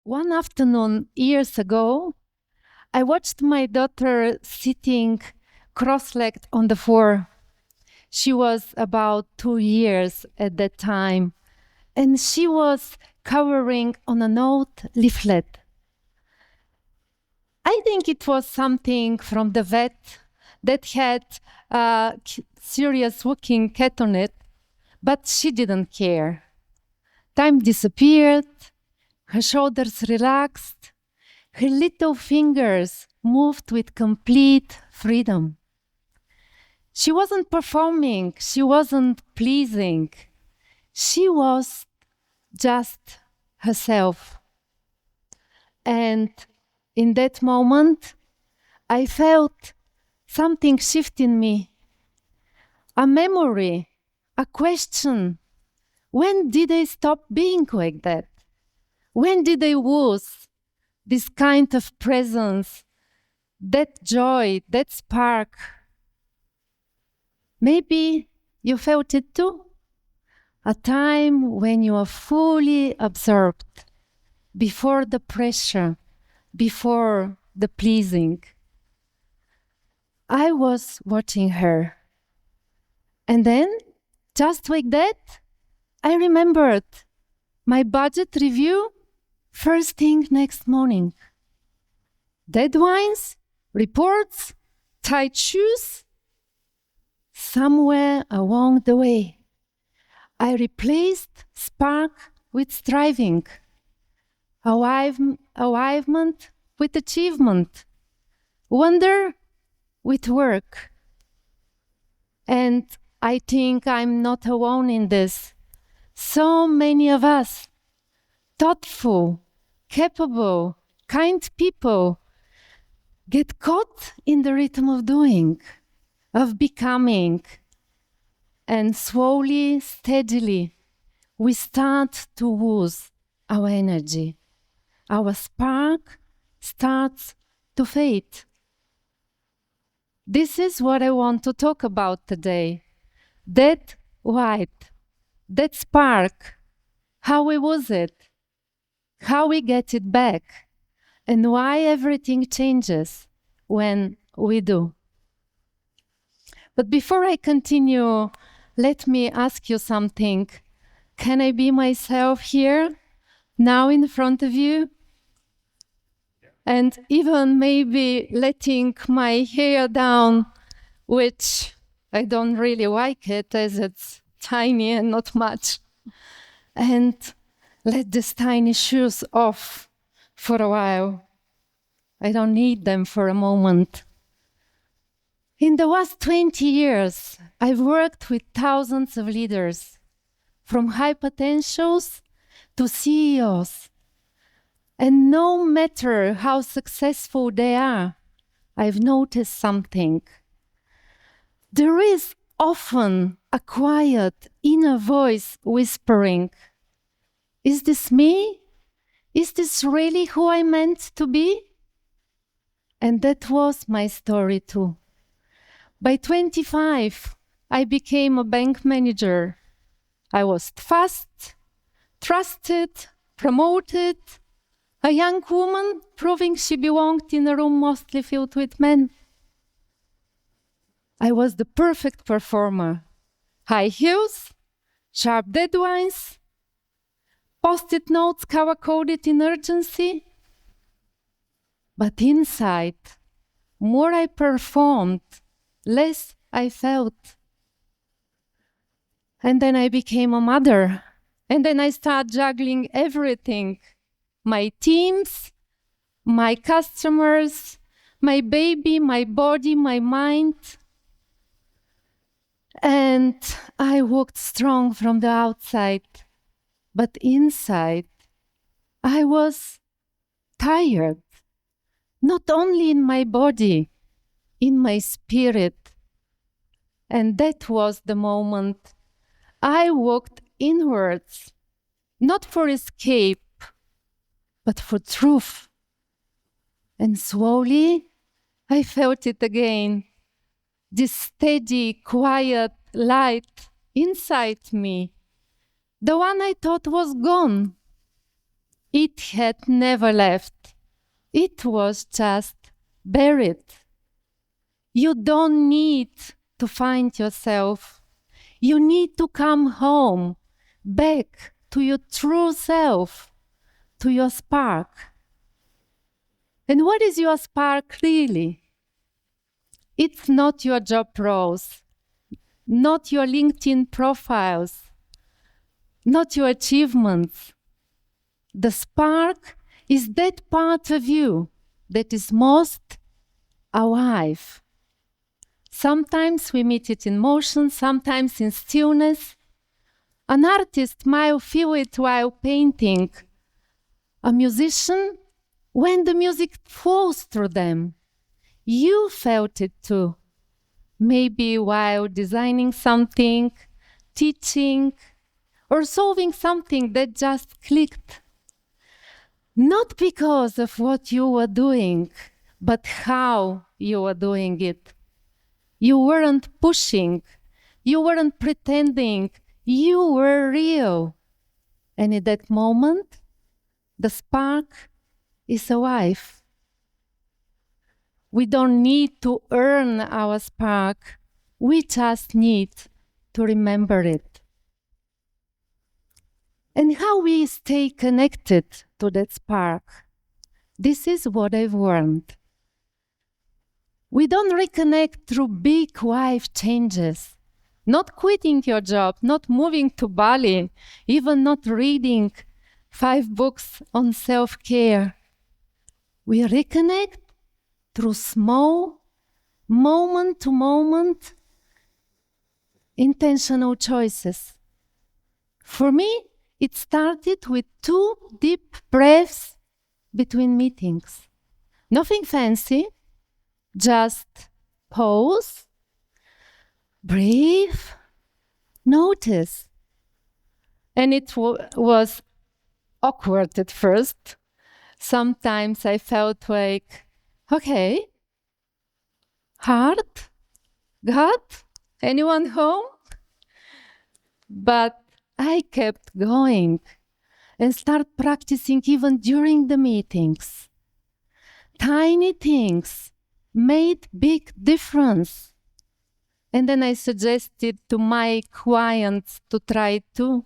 One afternoon, years ago, I watched my daughter sitting cross-legged on the floor. She was about 2 years at that time, and she was covering on a note leaflet. I think it was something from the vet that had a serious looking cat on it, but she didn't care. Time disappeared, her shoulders relaxed, her little fingers moved with complete freedom. She wasn't performing, she wasn't pleasing. She was just herself. And in that moment, I felt something shift in me. A memory, a question. When did I stop being like that? When did I lose this kind of presence, that joy, that spark? Maybe you felt it too. A time when you are fully absorbed, before the pressure, before the pleasing. I was watching her. And then, just like that, I remembered my budget review first thing next morning. Deadlines, reports, tight shoes. Somewhere along the way, I replaced spark with striving, alignment with achievement, wonder with work. And I think I'm not alone in this. So many of us, thoughtful, capable, kind people, get caught in the rhythm of doing, of becoming, and slowly, steadily, we start to lose our energy. Our spark starts to fade. This is what I want to talk about today. That light, that spark, how we lose it, how we get it back, and why everything changes when we do. But before I continue, let me ask you something. Can I be myself here, now in front of you? And even maybe letting my hair down, which I don't really like it as it's tiny and not much. And let these tiny shoes off for a while. I don't need them for a moment. In the last 20 years, I've worked with thousands of leaders, from high potentials to CEOs. And no matter how successful they are, I've noticed something. There is often a quiet inner voice whispering, "Is this me? Is this really who I meant to be?" And that was my story too. By 25, I became a bank manager. I was fast, trusted, promoted, a young woman proving she belonged in a room mostly filled with men. I was the perfect performer. High heels, sharp deadlines, post-it notes color-coded in urgency. But inside, more I performed, less I felt. And then I became a mother. And then I started juggling everything. My teams, my customers, my baby, my body, my mind. And I looked strong from the outside. But inside, I was tired. Not only in my body, in my spirit. And that was the moment I walked inwards, not for escape, but for truth. And slowly, I felt it again, this steady, quiet light inside me, the one I thought was gone. It had never left. It was just buried. You don't need to find yourself. You need to come home, back to your true self, to your spark. And what is your spark really? It's not your job roles, not your LinkedIn profiles, not your achievements. The spark is that part of you that is most alive. Sometimes we meet it in motion, sometimes in stillness. An artist might feel it while painting. A musician, when the music flows through them. You felt it too. Maybe while designing something, teaching, or solving something that just clicked. Not because of what you were doing, but how you were doing it. You weren't pushing, you weren't pretending, you were real. And in that moment, the spark is alive. We don't need to earn our spark, we just need to remember it. And how we stay connected to that spark. This is what I've learned. We don't reconnect through big life changes. Not quitting your job, not moving to Bali, even not reading 5 books on self-care. We reconnect through small, moment-to-moment, intentional choices. For me, it started with 2 deep breaths between meetings. Nothing fancy, just pause, breathe, notice. And it was awkward at first. Sometimes I felt like, okay, heart, God, anyone home? But I kept going and started practicing even during the meetings. Tiny things made big difference. And then I suggested to my clients to try too.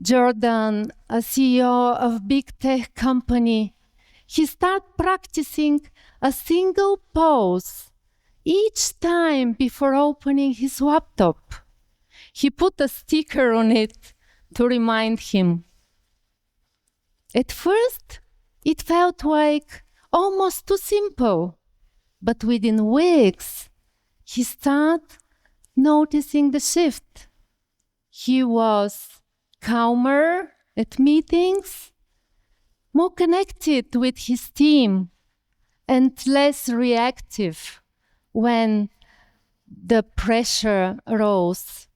Jordan, a CEO of big tech company, he started practicing a single pause each time before opening his laptop. He put a sticker on it to remind him. At first, it felt like almost too simple, but within weeks, he started noticing the shift. He was calmer at meetings, more connected with his team, and less reactive when the pressure rose.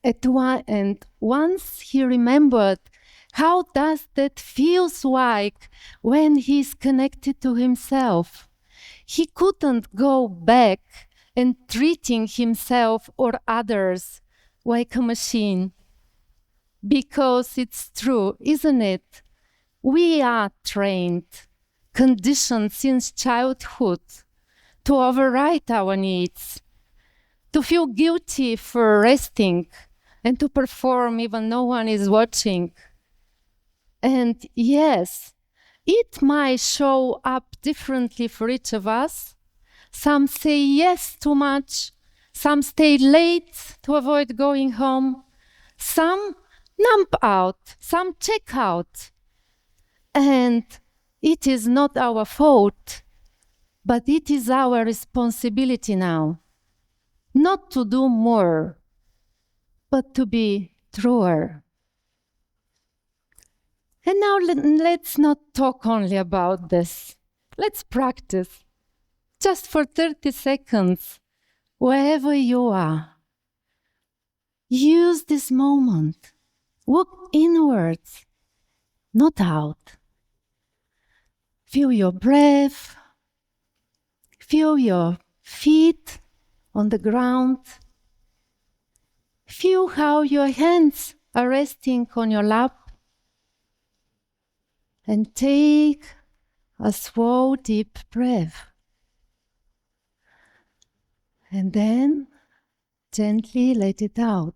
And once he remembered how does that feels like when he's connected to himself, he couldn't go back and treating himself or others like a machine. Because it's true, isn't it? We are trained, conditioned since childhood to override our needs, to feel guilty for resting, and to perform even no one is watching. And yes, it might show up differently for each of us. Some say yes too much, some stay late to avoid going home, some numb out, some check out. And it is not our fault, but it is our responsibility now, not to do more, but to be truer. And now let's not talk only about this. Let's practice, just for 30 seconds, wherever you are. Use this moment. Look inwards, not out. Feel your breath. Feel your feet on the ground. Feel how your hands are resting on your lap. And take a slow, deep breath. And then gently let it out.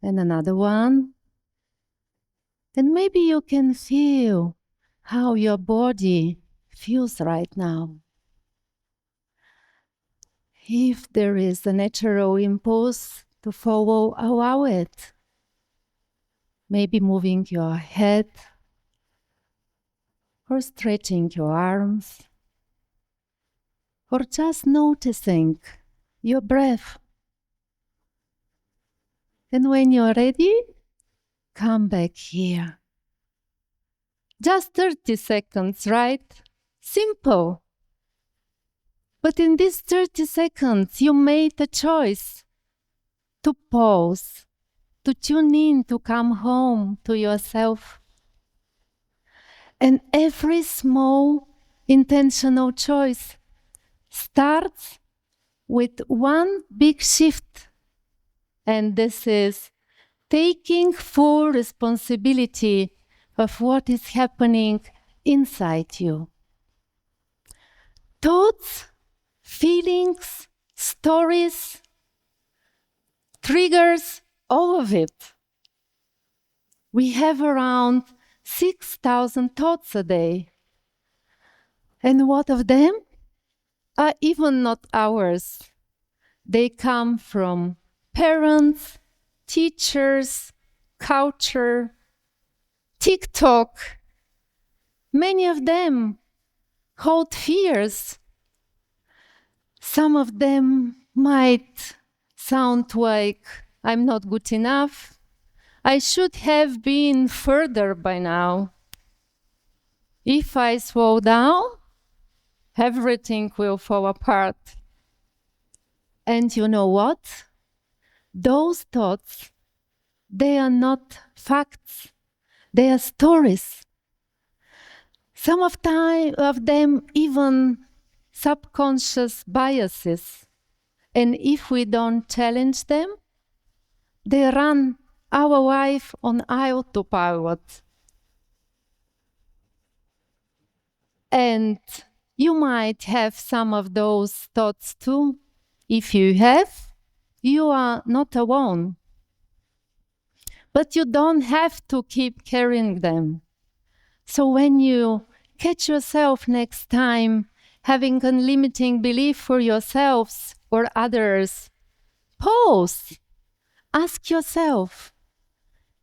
And another one. And maybe you can feel how your body feels right now. If there is a natural impulse to follow, allow it. Maybe moving your head or stretching your arms or just noticing your breath. And when you're ready, come back here. Just 30 seconds, right? Simple. But in these 30 seconds, you made a choice to pause, to tune in, to come home to yourself. And every small intentional choice starts with one big shift. And this is taking full responsibility of what is happening inside you. Thoughts, feelings, stories, triggers, all of it. We have around 6,000 thoughts a day. And what of them are even not ours. They come from parents, teachers, culture, TikTok. Many of them hold fears. Some of them might sound like, I'm not good enough. I should have been further by now. If I slow down, everything will fall apart. And you know what? Those thoughts, they are not facts. They are stories. Some of them even subconscious biases. And if we don't challenge them, they run our life on autopilot. And you might have some of those thoughts too. If you have, you are not alone. But you don't have to keep carrying them. So when you catch yourself next time having unlimiting belief for yourselves or others, pause. Ask yourself,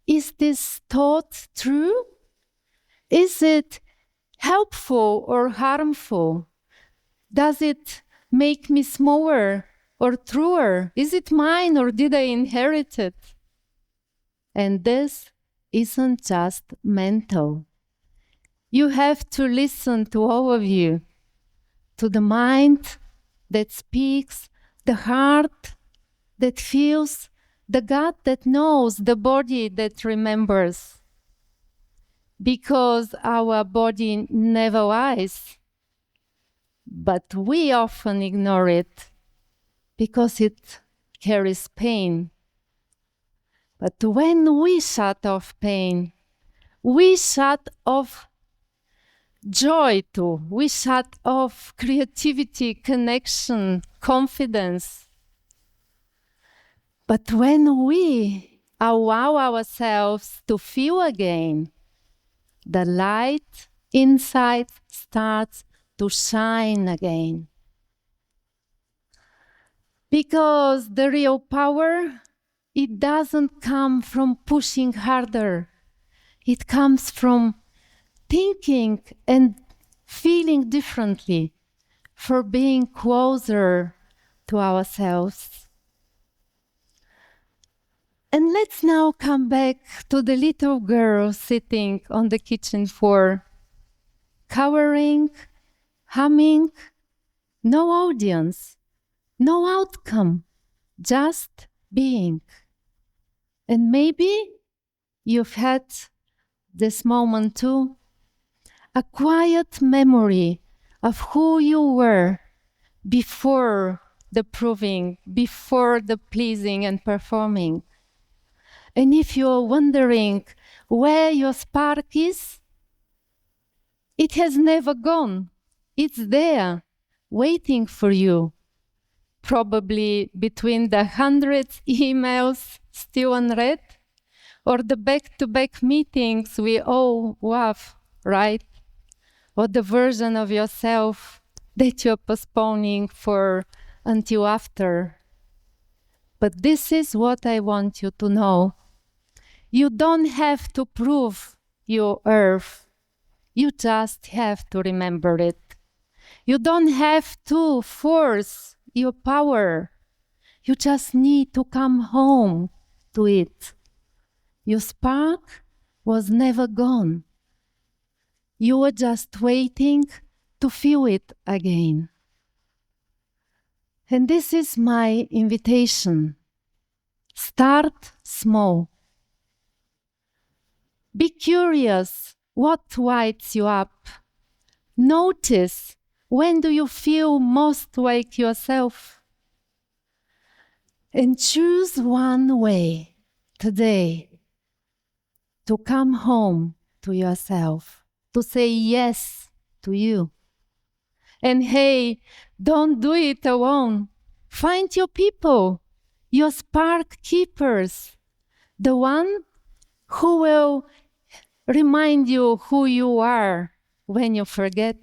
is this thought true? Is it helpful or harmful? Does it make me smaller or truer? Is it mine or did I inherit it? And this isn't just mental. You have to listen to all of you, to the mind that speaks, the heart that feels, the gut that knows, the body that remembers. Because our body never lies, but we often ignore it because it carries pain. But when we shut off pain, we shut off joy too. We shut off creativity, connection, confidence. But when we allow ourselves to feel again, the light inside starts to shine again. Because the real power, it doesn't come from pushing harder. It comes from thinking and feeling differently, for being closer to ourselves. And let's now come back to the little girl sitting on the kitchen floor, cowering, humming, no audience, no outcome, just being. And maybe you've had this moment too, a quiet memory of who you were before the proving, before the pleasing and performing. And if you're wondering where your spark is, it has never gone. It's there, waiting for you. Probably between the hundreds emails still unread, or the back-to-back meetings we all have, right? Or the version of yourself that you're postponing for until after. But this is what I want you to know. You don't have to prove your worth. You just have to remember it. You don't have to force your power. You just need to come home to it. Your spark was never gone. You were just waiting to feel it again. And this is my invitation. Start small. Be curious what lights you up. Notice, when do you feel most like yourself? And choose one way today to come home to yourself, to say yes to you. And hey, don't do it alone. Find your people, your spark keepers, the one who will remind you who you are when you forget.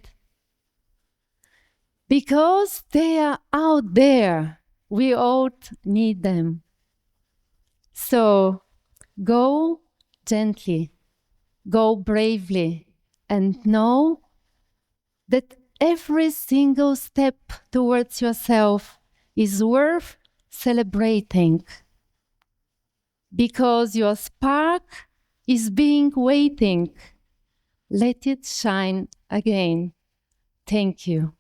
Because they are out there, we all need them. So go gently, go bravely, and know that every single step towards yourself is worth celebrating, because your spark is being waiting. Let it shine again. Thank you.